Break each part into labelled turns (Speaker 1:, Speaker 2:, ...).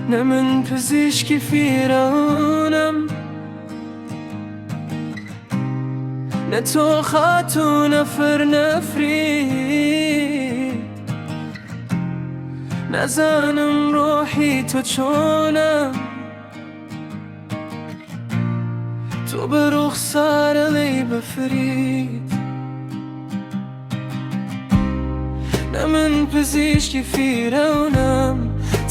Speaker 1: نه من پزیشکی فیرانم، نه تو خاتون نفر نفری، نزانم روحی تو چونم، تو به رخسار لی بفرید. نه من پزیشکی فیرانم،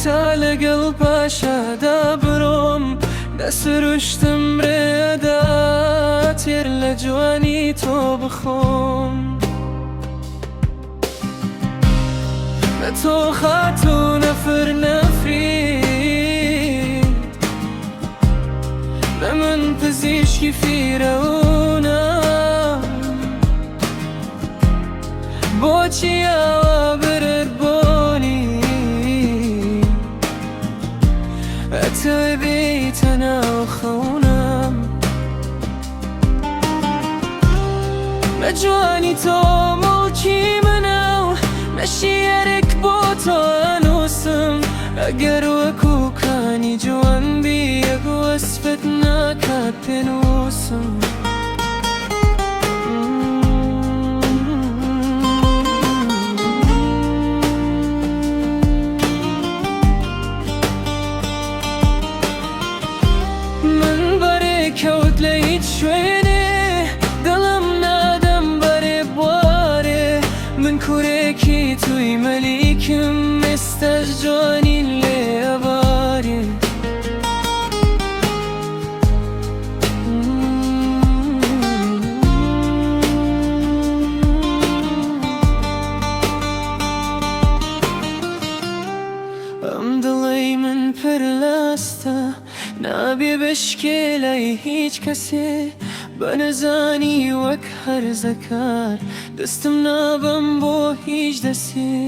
Speaker 1: تا لەگەڵ پاشادا بڕۆم، نەسروشتم ڕێدا تێر لە جوانی تۆ بخۆم. بە تۆ خاتوو نەفر نەفرید، بە من پزیشکی فیرەونم، بۆچی ئاوا برت بۆنی ئەتۆی بیتە ناو خەونم. بە جوانی تۆ مڵکی منە و بە شیعرێک بۆ تۆ ئەنووسم، ئەگەر وەکوکانی جوان بی یەک وەسفت ناکات پێنووسم. کەوت لە هیچ شوێنێ، دڵم نادەم بەرێ بوارێ، من کوورێکی توی مەلیکم، ئێستاش جوانین لێ ئەبارێ. ئەم دڵەی من پڕ لاستە، نابێ بشکێ لای هیچ کەسێ، بە نەزانی وەک هەرزەکار دەستم نابەم بۆ هیچ دەسێ.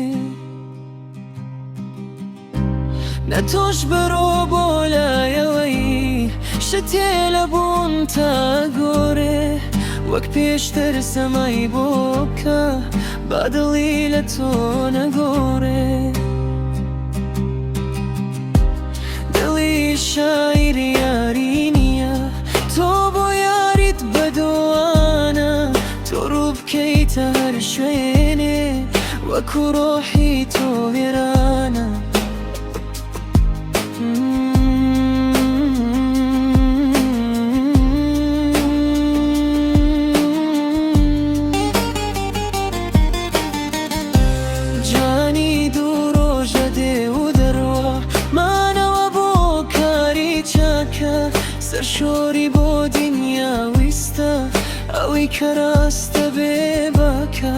Speaker 1: نە تۆش بەرۆ بۆ لایەوەی شتێ لە بوون تا گۆڕێ، وەک پێشتر سەمای بۆ بکە با دڵی لە تۆ نەگۆڕێ. شاعیر یاری نییە، تۆ بۆ یاریت بەدوانە، تۆ ڕوو بکەیتە هەر شوێنێ، وەکو ڕۆحی تۆ وێرانە. جانی دوو ڕۆژە دێ و دەڕۆ، سەرشۆری بۆ دنیا ویستە، ئەوەی کە ڕاستە بێ باکە.